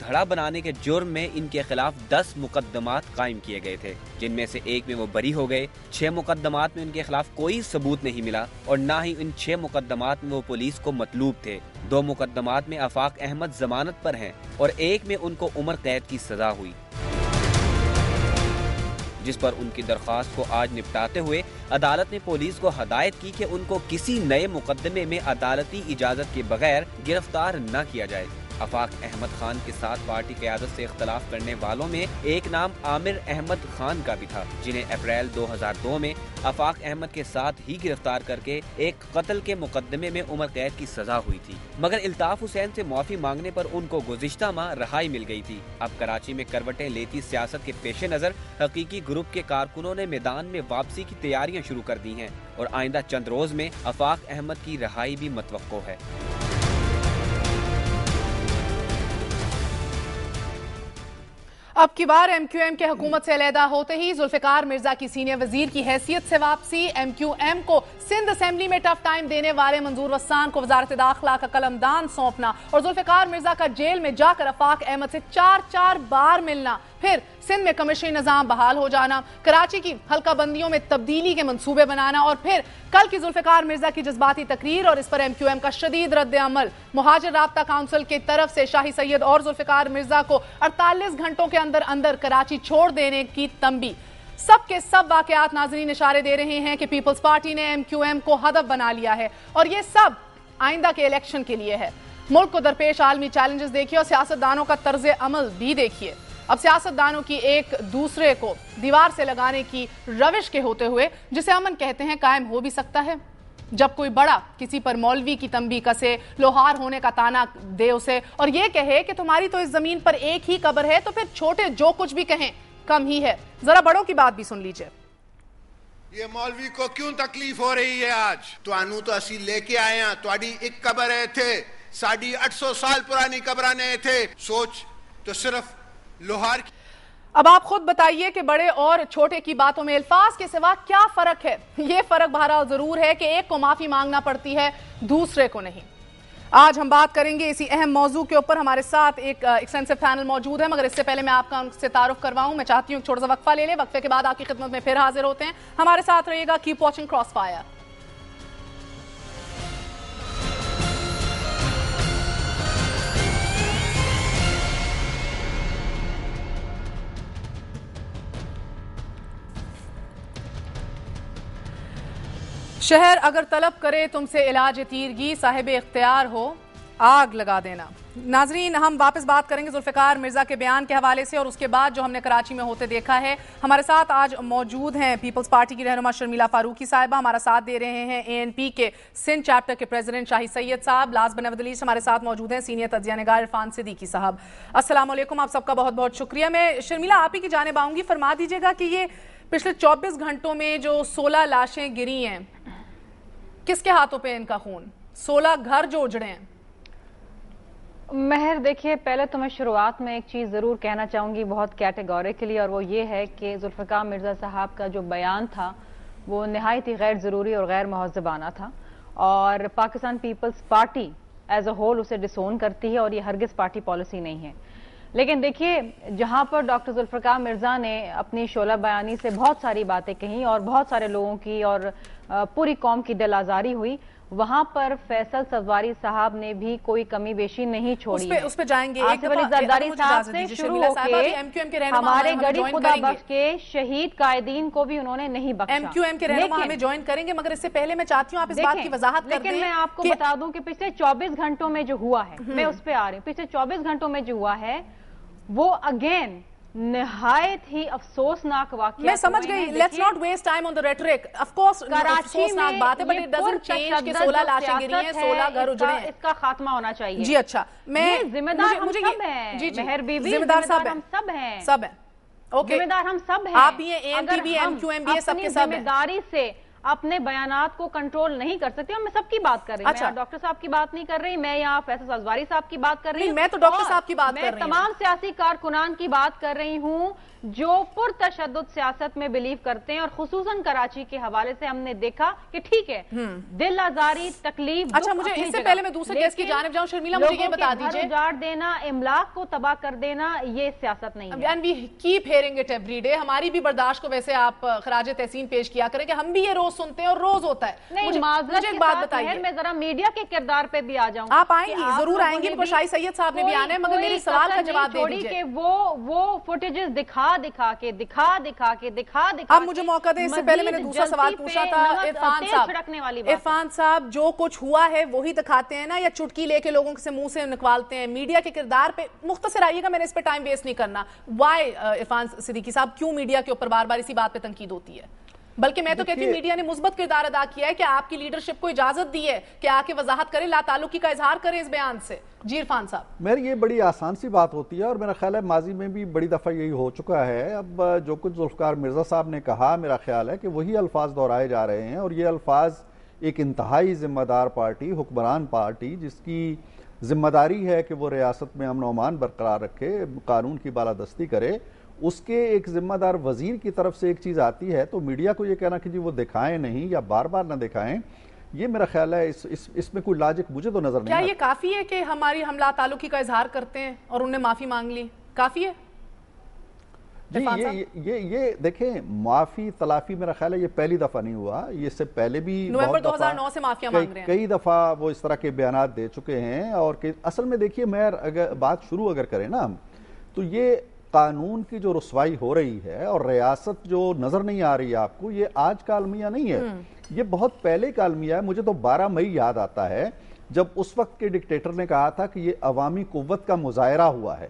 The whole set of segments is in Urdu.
دھڑا بنانے کے جرم میں ان کے خلاف 10 مقدمات قائم کیے گئے تھے، جن میں سے ایک میں وہ بری ہو گئے۔ 6 مقدمات میں ان کے خلاف کوئی ثبوت نہیں ملا اور نہ ہی ان 6 مقدمات میں وہ پولیس کو مطلوب تھے۔ 2 مقدمات میں آفاق احمد ضمانت پر ہیں اور ایک میں ان کو عمر قید کی سزا ہوئی، جس پر ان کی درخواست کو آج نپٹاتے ہوئے عدالت نے پولیس کو ہدایت کی کہ ان کو کسی نئے مقدمے میں عدالتی اجازت کے بغیر گرفتار نہ کیا جائے۔ آفاق احمد خان کے ساتھ پارٹی قیادت سے اختلاف کرنے والوں میں ایک نام عامر احمد خان کا بھی تھا، جنہیں اپریل 2002 میں آفاق احمد کے ساتھ ہی گرفتار کر کے ایک قتل کے مقدمے میں عمر قید کی سزا ہوئی تھی، مگر الطاف حسین سے معافی مانگنے پر ان کو گزشتہ ماہ رہائی مل گئی تھی۔ اب کراچی میں کروٹیں لیتی سیاست کے پیش نظر حقیقی گروپ کے کارکنوں نے میدان میں واپسی کی تیاریاں شروع کر دی ہیں اور آئندہ چند روز میں آفاق احمد کی رہائی بھی متوقع ہے۔ اب کی بار ایم کیو ایم کے حکومت سے علیحدہ ہوتے ہی ذوالفقار مرزا کی سینئر وزیر کی حیثیت سے واپسی، ایم کیو ایم کو سندھ اسمبلی میں ٹف ٹائم دینے والے منظور وسان کو وزارت داخلہ کا قلمدان سونپنا اور ذوالفقار مرزا کا جیل میں جا کر آفاق احمد سے 4 بار ملنا، پھر سندھ میں کمیشنری نظام بحال ہو جانا، کراچی کی حلقہ بندیوں میں تبدیلی کے منصوبے بنانا اور پھر کل کی ذوالفقار مرزا کی جذباتی تقریر اور اس پر ایم کیو ایم کا شدید رد عمل۔ مہاجر رابطہ کونسل کی طرف سے شاہی سید اور ذوالفقار مرزا کو 48 گھنٹوں کے اندر کراچی چھوڑ دینے کی تنبیہ۔ سب کے سب واقعات ناظرین اشارے دے رہے ہیں کہ پیپلز پارٹی نے ایم کیو ایم کو ہدف بنا لیا ہے اور یہ سب آئندہ کے الیکشن کے لیے ہے۔ ملک کو درپیش عالمی چیلنجز دیکھیے اور سیاستدانوں کا طرز عمل بھی دیکھیے۔ اب سیاستدانوں کی ایک دوسرے کو دیوار سے لگانے کی روش کے ہوتے ہوئے، جسے امن کہتے ہیں، قائم ہو بھی سکتا ہے جب کوئی بڑا کسی پر مولوی کی تنبیہ کسے، لوہار ہونے کا تانا دے اسے اور یہ کہے کہ تمہاری تو اس زمین پر ایک ہی قبر ہے، تو پھر چھوٹے جو کچھ بھی کہیں کم ہی ہے۔ ذرا بڑوں کی بات بھی سن لیجئے۔ یہ مولوی کو کیوں تکلیف ہو رہی ہے آج؟ تو اسی لے کے آئے ہیں، تواڈی ایک قبر ہے تھے، 850 سال پرانی قبرانے تھے، سوچ تو صرف لوہار کی۔ اب آپ خود بتائیے کہ بڑے اور چھوٹے کی باتوں میں الفاظ کے سوا کیا فرق ہے؟ یہ فرق بہرحال ضرور ہے کہ ایک کو معافی مانگنا پڑتی ہے، دوسرے کو نہیں۔ آج ہم بات کریں گے اسی اہم موضوع کے اوپر۔ ہمارے ساتھ ایک ایکسٹینسو پینل موجود ہے، مگر اس سے پہلے میں آپ کا ان سے تعارف کرواؤں، میں چاہتی ہوں کہ چھوٹا سا وقفہ لے لیں، وقفے کے بعد آپ کی خدمت میں پھر حاضر ہوتے ہیں۔ ہمارے ساتھ رہیے گا، کیپ واچنگ کراس فائر۔ شہر اگر طلب کرے تم سے علاج تیرگی، صاحب اختیار ہو آگ لگا دینا۔ ناظرین، ہم واپس بات کریں گے ذوالفقار مرزا کے بیان کے حوالے سے اور اس کے بعد جو ہم نے کراچی میں ہوتے دیکھا ہے۔ ہمارے ساتھ آج موجود ہیں پیپلز پارٹی کی رہنما شرمیلا فاروقی صاحبہ، ہمارا ساتھ دے رہے ہیں اے این پی کے سندھ چیپٹر کے پریزیڈنٹ شاہی سید صاحب، لاسٹ بٹ ناٹ لیسٹ ہمارے ساتھ موجود ہیں سینئر تجزیہ نگار عرفان صدیقی صاحب۔ السلام علیکم، آپ سب کا بہت بہت شکریہ۔ میں شرمیلا آپ ہی کی جانب آؤں گی، فرما دیجیے گا کہ یہ پچھلے 24 گھنٹوں میں جو 16 لاشیں گری ہیں، کس کے ہاتھوں پہ ان کا خون؟ 16 گھر جو اجڑے ہیں۔ مہر دیکھیے، پہلے تو میں شروعات میں ایک چیز ضرور کہنا چاہوں گی بہت کیٹیگوریکلی، اور وہ یہ ہے کہ ذوالفقار مرزا صاحب کا جو بیان تھا وہ نہایت ہی غیر ضروری اور غیر مہذبانہ تھا، اور Pakistan peoples party as a whole اسے ڈسون کرتی ہے اور یہ ہرگز پارٹی پالیسی نہیں ہے۔ لیکن دیکھیے، جہاں پر ڈاکٹر ذوالفقار مرزا نے اپنی شعلہ بیانی سے بہت ساری باتیں کہیں اور بہت سارے لوگوں کی اور پوری قوم کی دل آزاری ہوئی، وہاں پر فیصل سواری صاحب نے بھی کوئی کمی بیشی نہیں چھوڑی۔ اس پہ جائیں گے، آصف علی زرداری صاحب سے شروع ہو کے ہمارے گڑی خدا بخش کے شہید قائدین کو بھی انہوں نے نہیں بخشا۔ ایم کیو ایم کے رہنما ہمیں جوائن کریں گے، مگر اس سے پہلے میں چاہتی ہوں آپ اس بات کی وضاحت کر دیں۔ لیکن میں آپ کو بتا دوں کہ پچھلے 24 گھنٹوں میں جو ہوا ہے، میں اس پہ آ رہی ہوں، پچھلے 24 گھنٹوں میں جو ہوا ہے وہ اگین نہایت ہی افسوسناک واقعہ۔ میں سمجھ گئی، let's not waste time on the rhetoric. Of course افسوسناک بات ہے، بٹ اٹ ڈزنٹ چینج کہ 16 لاشیں گری ہیں، 16 گھر اجڑے ہیں۔ اس کا خاتمہ ہونا چاہیے۔ جی اچھا، میں ذمہ دار ہم سب ہیں، مہر بی بی، ذمہ دار ہم سب ہیں، سب ہیں، اوکے، ذمہ دار ہم سب ہیں۔ آپ بھی ہیں، اے این پی بھی، ایم کیو ایم بھی، سب کے سب ہیں۔ ذمہ داری سے اپنے بیانات کو کنٹرول نہیں کر سکتے. اور میں سب کی بات کر رہی ہوں, میں ڈاکٹر صاحب کی بات نہیں کر رہی, میں یہاں فیصل ازواری صاحب کی بات کر رہی ہوں. میں تو ڈاکٹر صاحب کی بات کر رہی ہوں, میں تمام سیاسی کارکنان کی بات کر رہی ہوں جو پرتشدد سیاست میں بلیو کرتے ہیں, اور خصوصاً کراچی کے حوالے سے ہم نے دیکھا کہ ٹھیک ہے دل آزاری, تکلیف. اچھا, مجھے اس سے پہلے میں دوسرے کیس کی جانب جاؤں, شرمیلا مجھے یہ بتا دیجئے, اجاڑ دینا, املاک کو تباہ کر دینا, یہ سیاست نہیں ہے. And we keep hearing it every day. ہماری بھی برداشت کو ویسے آپ خراج تحسین پیش کیا کریں کہ ہم بھی یہ روز سنتے ہیں اور روز ہوتا ہے. نہیں, معذرت کے ساتھ میں ذرا میڈیا کے کردار پہ بھی آ جاؤں. آپ آئیں گی, ضرور آئیں گی, because شاہی سید صاحب نے بھی آنا ہے, مگر میرے سوال کا جواب دے دیجئے کہ وہ فوٹیجز دکھا کے اب مجھے موقع دیں. اس سے پہلے میں نے دوسرا سوال پوچھا تھا عرفان صاحب, جو کچھ ہوا ہے وہی دکھاتے ہیں نا, یا چٹکی لے کے لوگوں سے منہ سے نکوالتے ہیں؟ میڈیا کے کردار پہ مختصر آئیے گا, میں نے اس پہ ٹائم ویسٹ نہیں کرنا. وائی عرفان صدیقی صاحب, کیوں میڈیا کے اوپر بار بار اسی بات پہ تنقید ہوتی ہے؟ بلکہ میں تو کہتی ہوں میڈیا نے مثبت کردار ادا کیا ہے کہ آپ کی لیڈرشپ کو اجازت دی ہے کہ آ کے وضاحت کریں, لا تعلقی کا اظہار کریں اس بیان سے. جی عرفان صاحب. میری یہ بڑی آسان سی بات ہوتی ہے, اور میرا خیال ہے ماضی میں بھی بڑی دفعہ یہی ہو چکا ہے. اب جو کچھ ذوالفقار مرزا صاحب نے کہا, میرا خیال ہے کہ وہی الفاظ دہرائے جا رہے ہیں, اور یہ الفاظ ایک انتہائی ذمہ دار پارٹی, حکمران پارٹی, جس کی ذمہ داری ہے کہ وہ ریاست میں امن و امان برقرار رکھے, قانون کی بالادستی کرے, اس کے ایک ذمہ دار وزیر کی طرف سے ایک چیز آتی ہے تو میڈیا کو یہ کہنا کہ جی وہ دکھائیں نہیں یا بار بار نہ دکھائیں, یہ میرا خیال ہے اس میں کوئی لاجک مجھے تو نظر نہیں آتا. کیا یہ کافی ہے کہ ہم لا تعلقی کا اظہار کرتے ہیں اور انہوں نے معافی مانگ لی, کافی ہے؟ جی یہ دیکھیں, معافی تلافی میرا خیال ہے یہ پہلی دفعہ نہیں ہوا, یہ اس سے پہلے بھی نومبر 2009 سے معافیاں مانگ رہے ہیں, کئی دفعہ وہ اس طرح کے بیانات دے چکے ہیں. اور اصل میں دیکھیے, میں اگر بات شروع کریں نا ہم, تو یہ قانون کی جو رسوائی ہو رہی ہے اور ریاست جو نظر نہیں آ رہی ہے آپ کو, یہ آج کا المیہ نہیں ہے, یہ بہت پہلے کا المیہ ہے. مجھے تو 12 مئی یاد آتا ہے جب اس وقت کے ڈکٹیٹر نے کہا تھا کہ یہ عوامی قوت کا مظاہرہ ہوا ہے,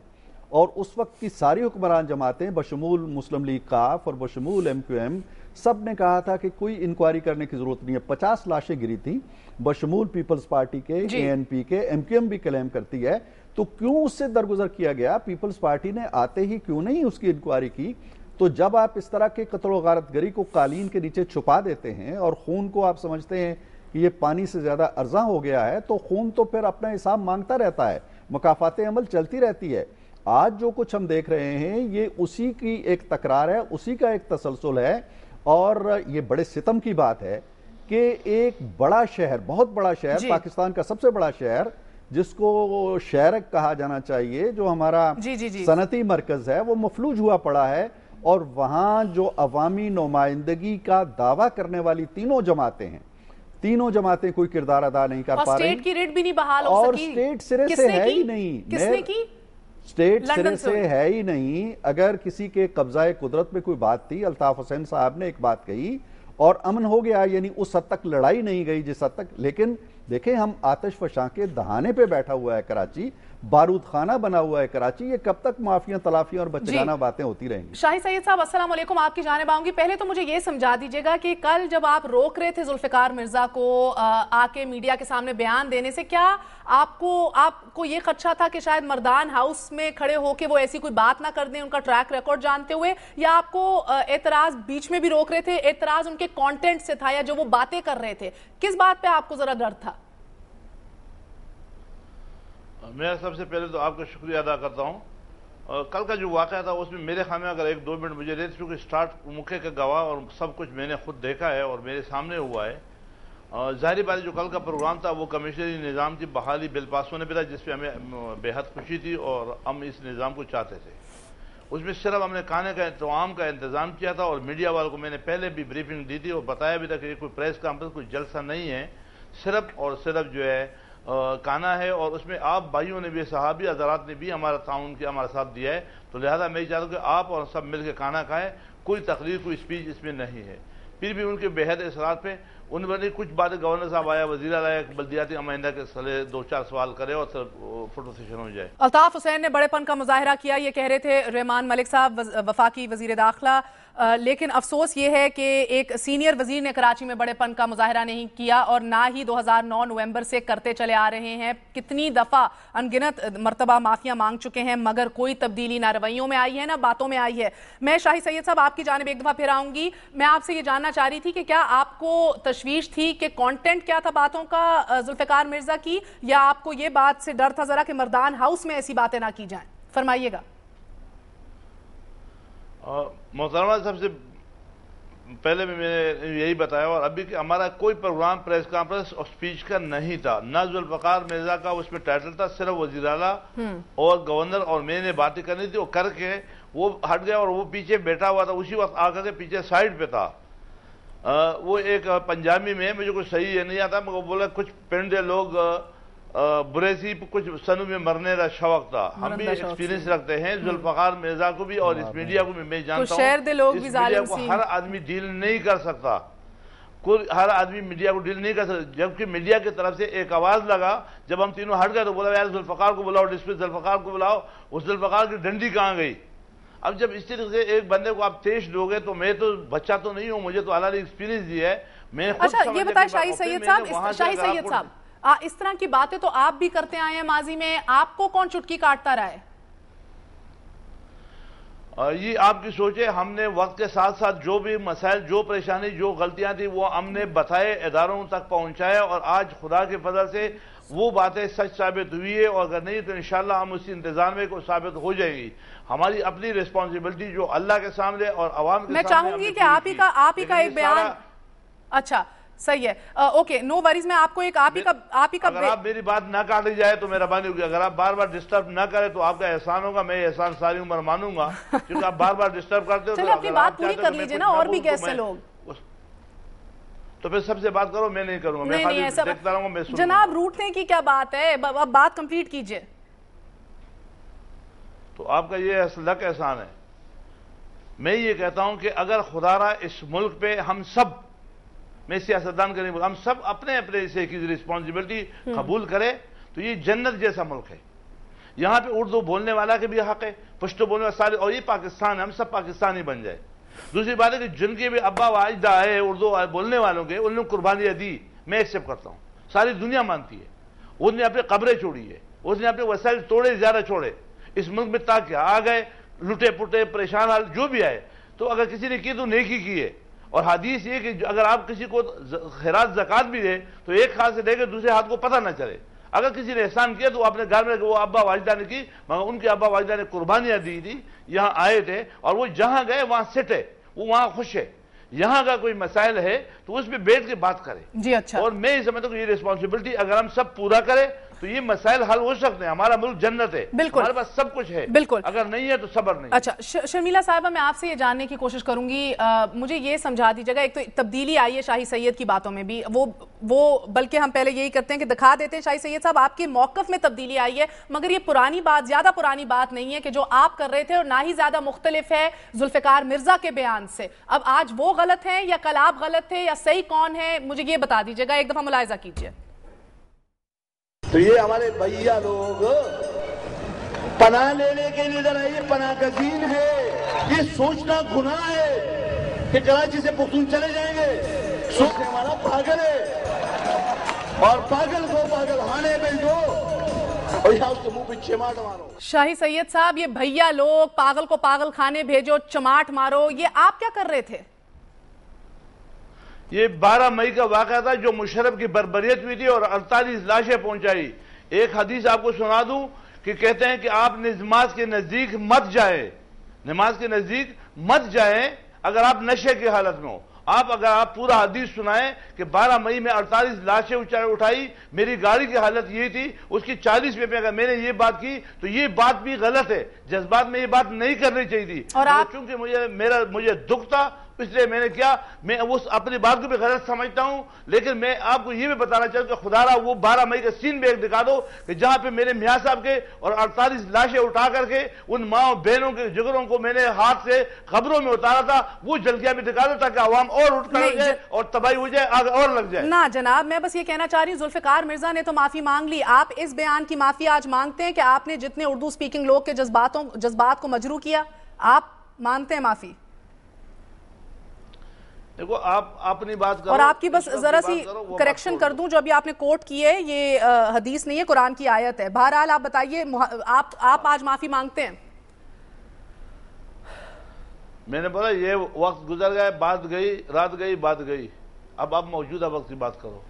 اور اس وقت کی ساری حکمران جماعتیں بشمول مسلم لیگ قاف اور بشمول MQM سب نے کہا تھا کہ کوئی انکوائری کرنے کی ضرورت نہیں ہے. 50 لاشیں گری تھیں بشمول پیپلز پارٹی کے, ANP کے, MQM بھی کلیم کرتی ہے, تو کیوں اس سے درگزر کیا گیا؟ پیپلز پارٹی نے آتے ہی کیوں نہیں اس کی انکوائری کی؟ تو جب آپ اس طرح کے قتل و غارت گری کو قالین کے نیچے چھپا دیتے ہیں اور خون کو آپ سمجھتے ہیں کہ یہ پانی سے زیادہ ارزاں ہو گیا ہے, تو خون تو پھر اپنا حساب مانگتا رہتا ہے, مکافات عمل چلتی رہتی ہے. آج جو کچھ ہم دیکھ رہے ہیں یہ اسی کی ایک تکرار ہے, اسی کا ایک تسلسل ہے, اور یہ بڑے ستم کی بات ہے کہ ایک بڑا شہر, بہت بڑا شہر, پاکستان کا سب سے بڑا شہر جس کو شہرک کہا جانا چاہیے, جو ہمارا صنعتی مرکز ہے, وہ مفلوج ہوا پڑا ہے, اور وہاں جو عوامی نمائندگی کا دعویٰ کرنے والی تینوں جماعتیں ہیں, تینوں جماعتیں کوئی کردار ادا نہیں کر پا رہی, اسٹیٹ کی ریٹ بھی نہیں بحال ہو سکی, اور اسٹیٹ سرے سے ہے ہی نہیں. کس نے کی؟ اسٹیٹ سرے سے ہے ہی نہیں. اگر کسی کے قبضہ قدرت میں کوئی بات تھی, الطاف حسین صاحب نے ایک بات کہی اور امن ہو گیا, یعنی اس حد تک لڑائی نہیں گئی جس حد تک. لیکن دیکھیں, ہم آتش فشاں کے دہانے پہ بیٹھا ہوا ہے کراچی, بارود خانہ بنا ہوا ہے کراچی, یہ کب تک معافیاں تلافیاں اور بچگانہ باتیں ہوتی رہیں گی؟ شاہی سید صاحب السلام علیکم, آپ کی جانب آؤں گی. پہلے تو مجھے یہ سمجھا دیجئے گا کہ کل جب آپ روک رہے تھے ذوالفقار مرزا کو آ کے میڈیا کے سامنے بیان دینے سے, کیا آپ کو یہ خدشہ تھا کہ شاید مردان ہاؤس میں کھڑے ہو کے وہ ایسی کوئی بات نہ کر دیں ان کا ٹریک ریکارڈ جانتے ہوئے, یا آپ کو اعتراض بیچ میں بھی روک رہے تھے, اعتراض ان کے کانٹینٹ سے تھا یا جو وہ باتیں کر رہے تھے, کس بات پہ آپ کو ذرا ڈر تھا؟ میں سب سے پہلے تو آپ کا شکریہ ادا کرتا ہوں. کل کا جو واقعہ تھا اس میں میرے خیال میں اگر 1-2 منٹ مجھے دے, چونکہ اسٹارٹ موقع کا گواہ اور سب کچھ میں نے خود دیکھا ہے اور میرے سامنے ہوا ہے. ظاہری بات جو کل کا پروگرام تھا وہ کمشنری نظام کی بحالی بل پاس ہونے پہ تھا, جس پہ ہمیں بے حد خوشی تھی اور ہم اس نظام کو چاہتے تھے. اس میں صرف ہم نے کھانے کا طعام کا انتظام کیا تھا, اور میڈیا والوں کو میں نے پہلے بھی بریفنگ دی تھی اور بتایا بھی تھا کہ یہ کوئی پریس کانفرنس, کوئی جلسہ نہیں ہے, صرف اور صرف جو ہے کھانا ہے. اور اس میں آپ بھائیوں نے بھی, صحابی حضرات نے بھی ہمارا تعاون کیا, ہمارا ساتھ دیا ہے. تو لہذا میں یہ چاہتا ہوں کہ آپ اور سب مل کے کھانا کھائیں, کوئی تقریر کوئی اسپیچ اس میں نہیں ہے. پھر بھی ان کے بے حد اثرات پہ ان میں کچھ باتیں گورنر صاحب آیا, وزیر اعلیٰ آیا, بلدیاتی نمائندہ کے سلے 2-4 سوال کرے اور فوٹو سیشن ہو جائے. الطاف حسین نے بڑے پن کا مظاہرہ کیا, یہ کہہ رہے تھے رحمان ملک صاحب وفاقی وزیر داخلہ, لیکن افسوس یہ ہے کہ ایک سینئر وزیر نے کراچی میں بڑے پن کا مظاہرہ نہیں کیا اور نہ ہی 2009 نومبر سے کرتے چلے آ رہے ہیں. کتنی دفعہ انگنت مرتبہ معافیاں مانگ چکے ہیں مگر کوئی تبدیلی نہ رویوں میں آئی ہے نہ باتوں میں آئی ہے. میں شاہی سید صاحب آپ کی جانب ایک دفعہ پھر آؤں گی. میں آپ سے یہ جاننا چاہ رہی تھی کہ کیا آپ کو تشویش تھی کہ کانٹینٹ کیا تھا باتوں کا ذوالفقار مرزا کی, یا آپ کو یہ بات سے ڈر تھا ذرا کہ مردان ہاؤس میں ایسی باتیں نہ کی جائیں؟ فرمائیے گا. محترمہ, سب سے پہلے میں نے یہی بتایا اور ابھی کہ ہمارا کوئی پروگرام پریس کانفرنس اور سپیچ کا نہیں تھا, نہ ذوالفقار مرزا کا اس میں ٹائٹل تھا, صرف وزیر اعلیٰ اور گورنر اور میں نے باتیں کرنی تھی. وہ کر کے وہ ہٹ گیا اور وہ پیچھے بیٹھا ہوا تھا, اسی وقت آ کر کے پیچھے سائڈ پہ تھا. وہ ایک پنجابی میں مجھے کچھ صحیح نہیں آتا, مگر بولا کچھ پنڈے لوگ برے سی کچھ سنوں میں مرنے کا شوق تھا. ہم بھی ایکسپیرینس رکھتے ہیں ذوالفقار مرزا کو بھی اور اس میڈیا کو بھی. میں جانتا ہوں اس میڈیا کو ہر آدمی ڈیل نہیں کر سکتا, ہر آدمی میڈیا کو ڈیل نہیں کر سکتا. جبکہ میڈیا کی طرف سے ایک آواز لگا جب ہم تینوں ہٹ گئے تو بولا یار ذوالفقار کو بلاؤ, ڈسپلے ذوالفقار کو بلاؤ. اس ذوالفقار کی ڈنڈی کہاں گئی؟ اب جب اس طریقے سے ایک بندے کو آپ تیش دو گے, تو میں تو بچہ تو نہیں ہوں, مجھے تو اللہ نے ایکسپیرینس دیا ہے. میں اچھا یہ بتائیں شاہی سید صاحب, اس طرح کی باتیں تو آپ بھی کرتے آئے ہیں ماضی میں, آپ کو کون چٹکی کاٹتا رہا ہے؟ یہ آپ کی سوچ ہے. ہم نے وقت کے ساتھ ساتھ جو بھی مسائل, جو پریشانی, جو غلطیاں تھیں وہ ہم نے بتائے, اداروں تک پہنچایا, اور آج خدا کے فضل سے وہ باتیں سچ ثابت ہوئی ہے, اور اگر نہیں تو انشاءاللہ ہم اسی انتظار میں کو ثابت ہو جائے گی. ہماری اپنی ریسپانسبلٹی جو اللہ کے سامنے اور عوام کے سامنے. میں چاہوں گی کہ آپ ہی کا ایک بیان. اچھا صحیح ہے, اوکے, نو وریز. میں آپ کو ایک آپ ہی کا اگر آپ میری بات نہ کاٹی جائے تو مہربانی ہوگی. اگر آپ بار بار ڈسٹرب نہ کریں تو آپ کا احسان ہوگا, میں احسان ساری عمر مانوں گا, کیونکہ آپ بار بار ڈسٹرب کرتے ہو. چلے اپنی بات پوری کر لیجئے نا, اور بھی کیسے لوگ. تو پھر سب سے بات کرو, میں نہیں کروں گا, میں خالی دیکھتا رہوں گا, میں سنوں گا. جناب روٹنے کی کیا بات ہے, اب بات کمپلیٹ کیجئے. تو آپ کا یہ لک احسان ہے. میں یہ کہتا ہوں کہ اگر خدا را اس ملک پہ ہم سب, میں سیاستدان کا نہیں بول, ہم سب اپنے اپنے اسے کی رسپانسبلٹی قبول کرے تو یہ جنت جیسا ملک ہے. یہاں پہ اردو بولنے والا کے بھی حق ہے, پشتو بولنے والا سارے, اور یہ پاکستان ہے, ہم سب پاکستانی بن جائے. دوسری بات ہے کہ جن کے بھی ابا واجدہ ہے اردو بولنے والوں کے, انہوں نے قربانیاں دی, میں ایکسیپٹ کرتا ہوں, ساری دنیا مانتی ہے. اس نے اپنے قبریں چھوڑی ہے, اس نے اپنے وسائل توڑے, زیادہ چھوڑے. اس ملک میں تاکہ آ گئے لٹے پٹے پریشان حال جو بھی آئے, تو اگر کسی نے کی تو نیکی کی ہے. اور حدیث یہ کہ اگر آپ کسی کو خیرات زکات بھی دے تو ایک ہاتھ سے دے کے دوسرے ہاتھ کو پتہ نہ چلے. اگر کسی نے احسان کیا تو اپنے گھر میں وہ ابا واجدہ نے کی, مگر ان کے ابا واجدہ نے قربانیاں دی تھی, یہاں آئے تھے, اور وہ جہاں گئے وہاں سیٹ ہے, وہ وہاں خوش ہے. یہاں کا کوئی مسائل ہے تو اس پہ بیٹھ کے بات کرے. جی اچھا. اور میں یہ سمجھتا ہوں کہ یہ ریسپانسبلٹی اگر ہم سب پورا کریں تو یہ مسائل حل ہو سکتے ہیں. ہمارا ملک جنت ہے, ہمارے پاس سب کچھ ہے, بالکل. اگر نہیں ہے تو صبر نہیں. اچھا شرمیلا صاحبہ, میں آپ سے یہ جاننے کی کوشش کروں گی, مجھے یہ سمجھا دیجیے گا, ایک تو تبدیلی آئی ہے شاہی سید کی باتوں میں بھی, وہ بلکہ ہم پہلے یہی کرتے ہیں کہ دکھا دیتے ہیں شاہی سید صاحب آپ کے موقف میں تبدیلی آئی ہے, مگر یہ پرانی بات, زیادہ پرانی بات نہیں ہے کہ جو آپ کر رہے تھے, اور نہ ہی زیادہ مختلف ہے ذوالفقار مرزا کے بیان سے. اب آج وہ غلط ہیں یا کل آپ غلط تھے, یا صحیح کون ہے, مجھے یہ بتا دیجیے گا, ایک دفعہ ملاحظہ کیجیے. تو یہ ہمارے بھیا لوگ پناہ لینے کے لیے ادھر آئیے, پناہ کا دین ہے. یہ سوچنا گناہ ہے کہ کراچی سے پختون چلے جائیں گے. سوچنے ہمارا پاگل ہے, اور پاگل کو پاگل خانے میں دو, اور یہاں اس کے منہ پہ چماٹ مارو. شاہی سید صاحب, یہ بھیا لوگ پاگل کو پاگل خانے بھیجو, چماٹ مارو, یہ آپ کیا کر رہے تھے؟ یہ 12 مئی کا واقعہ تھا جو مشرف کی بربریت ہوئی تھی اور 48 لاشیں پہنچائی. ایک حدیث آپ کو سنا دوں کہ کہتے ہیں کہ آپ نماز کے نزدیک مت جائیں, نماز کے نزدیک مت جائیں اگر آپ نشے کی حالت میں ہو. اگر آپ پورا حدیث سنائیں کہ 12 مئی میں 48 لاشیں اٹھائی, میری گاڑی کی حالت یہ تھی, اس کی 40 میں اگر میں نے یہ بات کی تو یہ بات بھی غلط ہے. جذبات میں یہ بات نہیں کرنی چاہیے تھی, اور چونکہ مجھے دکھ تھا اس لیے میں نے کیا، میں اس اپنی بات کو بھی غلط سمجھتا ہوں، لیکن میں آپ کو یہ بھی بتانا چاہتا ہوں کہ خدا را وہ 12 مئی کا سین بھی ایک دکھا دو کہ جہاں پہ میرے میاں صاحب کے اور 48 لاشیں اٹھا کر کے ان ماں بہنوں کے جگروں کو میں نے ہاتھ سے خبروں میں اتارا تھا، وہ جلدیاں بھی دکھا دو تاکہ عوام اور اٹھ کر جائے اور تباہی ہو جائے، آگ اور لگ جائے۔ نہ جناب، میں بس یہ کہنا چاہ رہی ہوں ذوالفقار مرزا نے تو معافی مانگ لی، آپ اس بیان کی معافی آج مانگتے ہیں کہ آپ نے جتنے اردو سپیکنگ لوگ کے جذبات کو مجروح کیا، آپ مانگتے ہیں معافی؟ دیکھو آپ اپنی بات کرو، اور آپ کی بس ذرا سی کریکشن کر دوں، جو ابھی آپ نے کوٹ کی ہے یہ حدیث نہیں ہے، قرآن کی آیت ہے۔ بہرحال آپ بتائیے، آپ آج معافی مانگتے ہیں؟ میں نے بولا یہ وقت گزر گیا، بات گئی، رات گئی، بات گئی، اب آپ موجودہ وقت کی بات کرو۔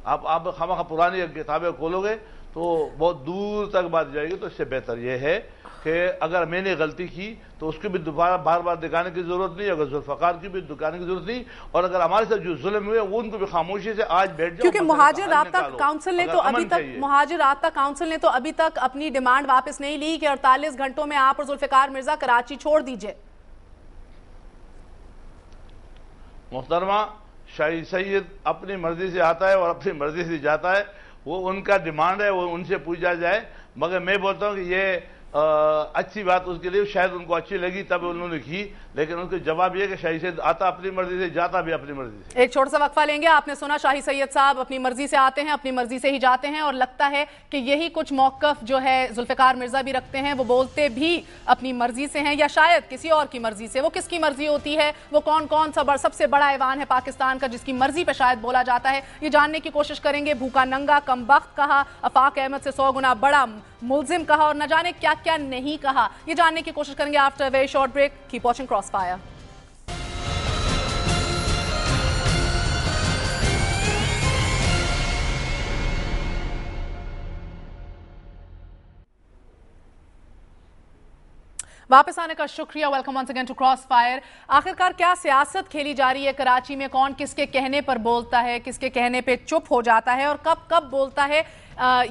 آپ خواہ پرانی کتابیں کھولو گے تو بہت دور تک بات جائے گی، تو اس سے بہتر یہ ہے کہ اگر میں نے غلطی کی تو اس کو بھی دوبارہ بار بار دکھانے کی ضرورت نہیں، اگر ذوالفقار کی بھی دکھانے کی ضرورت نہیں، اور اگر ہمارے ساتھ جو ظلم ہوئے وہ ان کو بھی خاموشی سے آج بیٹھ جاؤ۔ کیونکہ مہاجر رابطہ کاؤنسل نے تو ابھی تک اپنی ڈیمانڈ واپس نہیں لی کہ 48 گھنٹوں میں آپ اور ذوالفقار مرزا کراچی چھوڑ دیجئے۔ محترمہ، شاہی سید اپنی مرضی سے آتا ہے اور اپنی مرضی سے جاتا ہے، وہ ان کا ڈیمانڈ ہے، وہ ان سے پوچھا جائے، مگر میں بولتا ہوں کہ یہ اچھی بات اس کے لیے شاید ان کو اچھی لگی تب انہوں نے کی، لیکن ان کا جواب یہ کہ شاہی سید آتا اپنی مرضی سے، جاتا بھی اپنی مرضی سے۔ ایک چھوٹا سا وقفہ لیں گے۔ آپ نے سنا شاہی سید صاحب اپنی مرضی سے آتے ہیں، اپنی مرضی سے ہی جاتے ہیں، اور لگتا ہے کہ یہی کچھ موقف جو ہے ذوالفقار مرزا بھی رکھتے ہیں، وہ بولتے بھی اپنی مرضی سے ہیں یا شاید کسی اور کی مرضی سے۔ وہ کس کی مرضی ہوتی ہے؟ وہ کون سا سب سے بڑا ایوان ہے پاکستان کا جس کی مرضی پہ شاید بولا جاتا ہے؟ یہ جاننے کی کوشش کریں گے۔ بھوکا ننگا کمبخت کہا، آفاق احمد سے 100 گنا بڑا ملزم کہا، اور نہ جانے کیا کیا نہیں کہا، یہ جاننے کی کوشش کریں گے after a very short break. Keep watching crossfire. واپس آنے کا شکریہ، welcome once again to crossfire. آخرکار کیا سیاست کھیلی جا رہی ہے کراچی میں؟ کون کس کے کہنے پر بولتا ہے، کس کے کہنے پہ چپ ہو جاتا ہے، اور کب بولتا ہے؟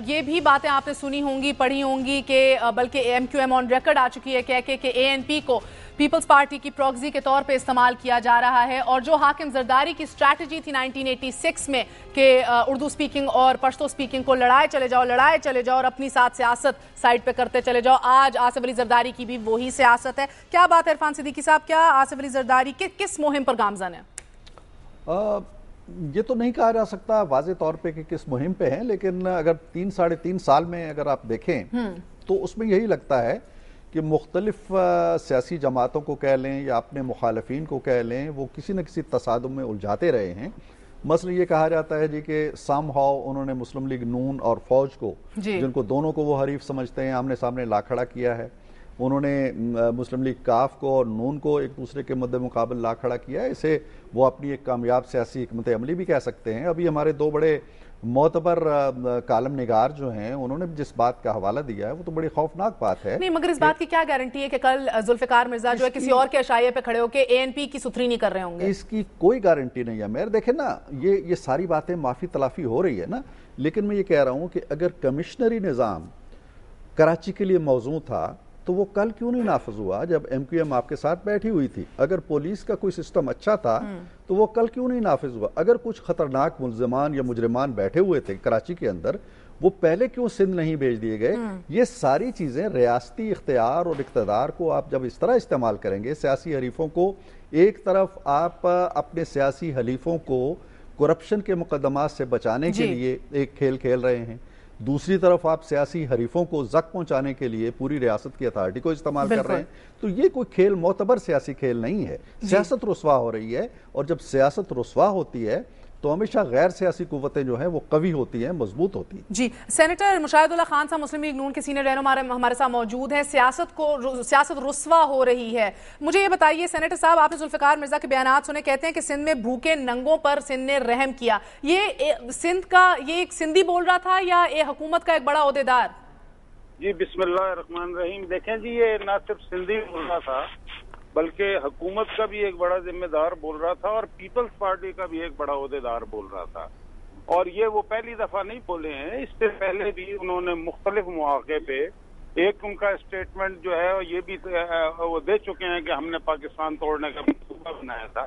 یہ بھی باتیں آپ نے سنی ہوں گی، پڑھی ہوں گی کہ بلکہ M Q M on record آ چکی ہے کہہ کے کہ اے این پی کو پیپلز پارٹی کی پروگزی کے طور پہ استعمال کیا جا رہا ہے، اور جو حاکم زرداری کی اسٹریٹجی تھی 1986 میں کہ اردو سپیکنگ اور پشتو سپیکنگ کو لڑائے چلے جاؤ اور اپنی ساتھ سیاست سائڈ پہ کرتے چلے جاؤ، آج آصف علی زرداری کی بھی وہی سیاست ہے۔ کیا بات ہے عرفان صدیقی صاحب، کیا آصف علی زرداری کس مہم پر گامزن ہے؟ یہ تو نہیں کہا جا سکتا واضح طور پہ کہ کس مہم پہ ہیں، لیکن اگر 3-3.5 سال میں اگر آپ دیکھیں تو اس میں یہی لگتا ہے کہ مختلف سیاسی جماعتوں کو کہہ لیں یا اپنے مخالفین کو کہہ لیں، وہ کسی نہ کسی تصادم میں الجھاتے رہے ہیں۔ مثلا یہ کہا جاتا ہے کہ سم ہاؤ انہوں نے مسلم لیگ نون اور فوج کو، جن کو دونوں کو وہ حریف سمجھتے ہیں، آمنے سامنے لا کھڑا کیا ہے۔ انہوں نے مسلم لیگ کاف کو اور نون کو ایک دوسرے کے مد مقابل لا کھڑا کیا ہے۔ اسے وہ اپنی ایک کامیاب سیاسی حکمت عملی بھی کہہ سکتے ہیں۔ ابھی ہمارے 2 بڑے معتبر کالم نگار جو ہیں، انہوں نے جس بات کا حوالہ دیا ہے وہ تو بڑی خوفناک بات ہے۔ نہیں، مگر اس بات کی کیا گارنٹی ہے کہ کل ذوالفقار مرزا جو ہے کسی اور کے اشائیے پہ کھڑے ہو کے اے این پی کی ستھری نہیں کر رہے ہوں گے؟ اس کی کوئی گارنٹی نہیں ہے میر۔ دیکھیں نا، یہ ساری باتیں معافی تلافی ہو رہی ہے نا، لیکن میں یہ کہہ رہا ہوں کہ اگر کمشنری نظام کراچی کے لیے موزوں تھا تو وہ کل کیوں نہیں نافذ ہوا جب ایم کیو ایم آپ کے ساتھ بیٹھی ہوئی تھی؟ اگر پولیس کا کوئی سسٹم اچھا تھا تو وہ کل کیوں نہیں نافذ ہوا؟ اگر کچھ خطرناک ملزمان یا مجرمان بیٹھے ہوئے تھے کراچی کے اندر، وہ پہلے کیوں سندھ نہیں بھیج دیے گئے؟ یہ ساری چیزیں ریاستی اختیار اور اقتدار کو آپ جب اس طرح استعمال کریں گے، سیاسی حریفوں کو ایک طرف آپ اپنے سیاسی حلیفوں کو کرپشن کے مقدمات سے بچانے کے لیے ایک کھیل کھیل رہے ہیں، دوسری طرف آپ سیاسی حریفوں کو زک پہنچانے کے لیے پوری ریاست کی اتھارٹی کو استعمال کر رہے ہیں، تو یہ کوئی کھیل معتبر سیاسی کھیل نہیں ہے۔ سیاست رسوا ہو رہی ہے، اور جب سیاست رسوا ہوتی ہے تو ہمیشہ غیر سیاسی قوتیں جو ہیں وہ قوی ہوتی ہیں، مضبوط ہوتی ہیں۔ جی، سینیٹر مشاہد اللہ خان صاحب مسلم لیگ نون کے سینئر رہنما ہمارے ساتھ موجود ہیں۔ سیاست رسوا ہو رہی ہے، مجھے یہ بتائیے سینیٹر صاحب، آپ نے ذوالفقار مرزا کے بیانات سنے، کہتے ہیں کہ سندھ میں بھوکے ننگوں پر سندھ نے رحم کیا۔ یہ سندھ کا یہ ایک سندھی بول رہا تھا یا یہ حکومت کا ایک بڑا عہدیدار؟ جی بسم اللہ الرحمن الرحیم۔ دیکھیں جی، یہ نہ صرف سندھی بول رہا تھا بلکہ حکومت کا بھی ایک بڑا ذمہ دار بول رہا تھا، اور پیپلز پارٹی کا بھی ایک بڑا عہدیدار بول رہا تھا۔ اور یہ وہ پہلی دفعہ نہیں بولے ہیں، اس سے پہلے بھی انہوں نے مختلف مواقع پہ ایک ان کا اسٹیٹمنٹ جو ہے یہ بھی وہ دے چکے ہیں کہ ہم نے پاکستان توڑنے کا منصوبہ بنایا تھا۔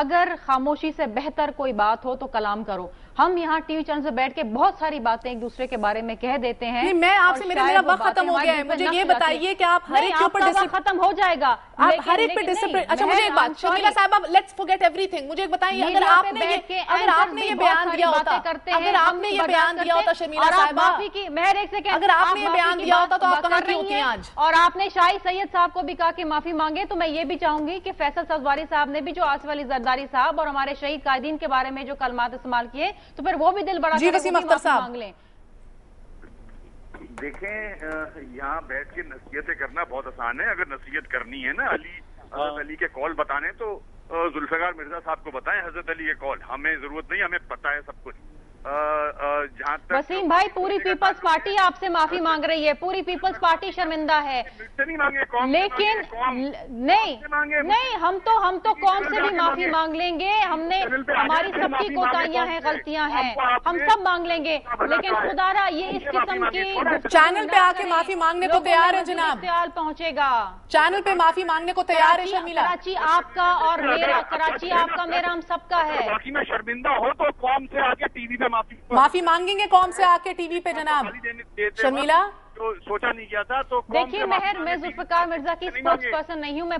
اگر خاموشی سے بہتر کوئی بات ہو تو کلام کرو. ہم یہاں ٹی وی چینل سے بیٹھ کے بہت ساری باتیں ایک دوسرے کے بارے میں کہہ دیتے ہیں. میں آپ سے میرا وقت ختم ہو گیا ہے. مجھے یہ بتائیے کہ آپ ہر ایک کے اوپر ختم ہو جائے گا. آپ ہر ایک پہ ڈسپلن. اچھا مجھے ایک بات شرمیلا صاحبہ, لیٹس فورگیٹ ایوری تھنگ. مجھے ایک بتائیے, اگر آپ نے یہ بیان دیا ہوتا, اگر آپ نے یہ بیان دیا ہوتا شرمیلا صاحبہ, اگر آپ نے یہ بیان دیا ہوتا تو آپ کہاں کی ہوتی ہیں آج؟ اور آپ نے شاہی سید صاحب کو بھی کہا کہ معافی مانگے, تو میں یہ بھی چاہوں گی کہ فیصل سبزواری صاحب نے بھی جو آصف علی زرداری صاحب اور ہمارے شہید قائدین کے بارے میں جو کلمات استعمال کیے, تو پھر وہ بھی دل بڑا جی وسیم اختر صاحب. دیکھیں, یہاں بیٹھ کے نصیحتیں کرنا بہت آسان ہے. اگر نصیحت کرنی ہے نا حضرت علی کے قول بتانے, تو ذوالفقار مرزا صاحب کو بتائیں حضرت علی کے قول. ہمیں ضرورت نہیں, ہمیں پتہ ہے سب کچھ. جہاں تک وسیم بھائی, پوری پیپلز پارٹی آپ سے معافی مانگ رہی ہے, پوری پیپلز پارٹی شرمندہ ہے, لیکن نہیں, ہم تو قوم سے بھی معافی مانگ لیں گے. ہم نے, ہماری سب کی کوتاہیاں ہیں, غلطیاں ہیں, ہم سب مانگ لیں گے, لیکن خدا را یہ اس قسم کی چینل پہ آ کے معافی مانگنے کو تیار ہے جناب, پہنچے گا چینل پہ معافی مانگنے کو تیار ہے شرمیلا. کراچی آپ کا اور میرا, کراچی آپ کا میرا, ہم سب کا ہے. باقی میں شرمندہ ہو تو قوم سے آ کے ٹی وی پہ معافی مانگیں گے قوم سے آ کے ٹی وی پہ جناب شرمیلا. سوچا نہیں کیا تھا. تو دیکھیے مہر, میں ذوالفقار مرزا کی اسپوکس پرسن نہیں ہوں, میں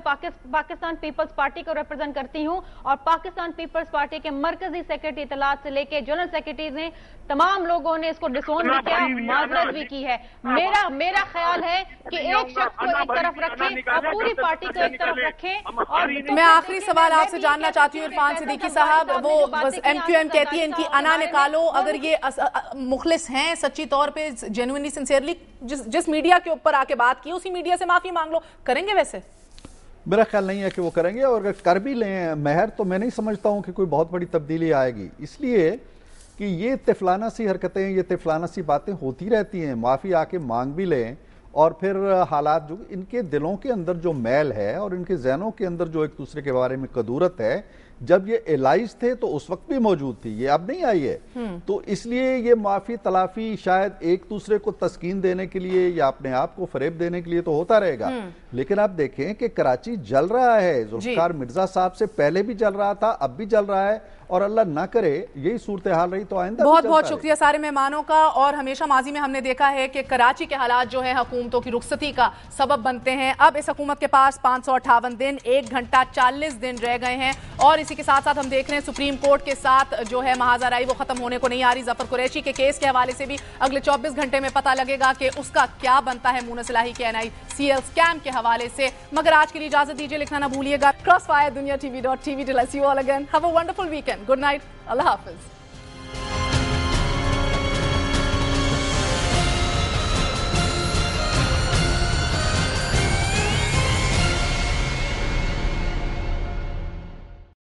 پاکستان پیپلز پارٹی کو ریپرزینٹ کرتی ہوں, اور پاکستان پیپلز پارٹی کے مرکزی سیکرٹری اطلاعات سے لے کے جنرل سیکرٹری نے, تمام لوگوں نے اس کو ڈسون بھی کیا, معذرت بھی کی ہے. میرا خیال ہے کہ ایک شخص کو ایک طرف رکھیں اور پوری پارٹی کو ایک طرف رکھیں. اور میں آخری سوال آپ سے جاننا چاہتی ہوں عرفان صدیقی صاحب, وہ ایم کیو ایم کہتی ہے ان کی انا نکالو. اگر یہ مخلص ہیں سچی طور پہ, جینوئنلی سنسیئرلی جس میڈیا کے اوپر آ کے بات کی اسی میڈیا سے معافی مانگ لو, کریں گے ویسے؟ میرا خیال نہیں ہے کہ وہ کریں گے, اور اگر کر بھی لیں مہر, تو میں نہیں سمجھتا ہوں کہ کوئی بہت بڑی تبدیلی آئے گی. اس لیے کہ یہ طفلانہ سی حرکتیں, یہ طفلانہ سی باتیں ہوتی رہتی ہیں. معافی آ کے مانگ بھی لیں, اور پھر حالات جو ان کے دلوں کے اندر جو میل ہے اور ان کے ذہنوں کے اندر جو ایک دوسرے کے بارے میں قدورت ہے, جب یہ الائز تھے تو اس وقت بھی موجود تھی, یہ اب نہیں آئی ہے. تو اس لیے یہ معافی تلافی شاید ایک دوسرے کو تسکین دینے کے لیے یا اپنے آپ کو فریب دینے کے لیے تو ہوتا رہے گا. لیکن آپ دیکھیں کہ کراچی جل رہا ہے. ذوالفقار مرزا صاحب سے پہلے بھی جل رہا تھا, اب بھی جل رہا ہے, اور اللہ نہ کرے یہی صورتحال رہی تو آئندہ. بہت بہت شکریہ سارے مہمانوں کا. اور ہمیشہ ماضی میں ہم نے دیکھا ہے کہ کراچی کے حالات جو ہیں حکومتوں کی رخصتی کا سبب بنتے ہیں. اب اس حکومت کے پاس 558 دن 1 گھنٹہ 40 دن رہ گئے ہیں, اور اسی کے ساتھ ساتھ ہم دیکھ رہے ہیں سپریم کورٹ کے ساتھ جو ہے محاذ آرائی وہ ختم ہونے کو نہیں آ رہی. ظفر قریشی کے کیس کے حوالے سے بھی اگلے 24 گھنٹے میں پتہ لگے گا کہ اس کا کیا بنتا ہے مونس الہی کے NICL اسکیم کے حوالے سے. مگر آج کے لیے اجازت دیجیے, لکھنا نہ بھولیے گا. Crossfire Dunia TV.tv till I see you all again. Have a wonderful weekend. Good night. Allah Hafiz.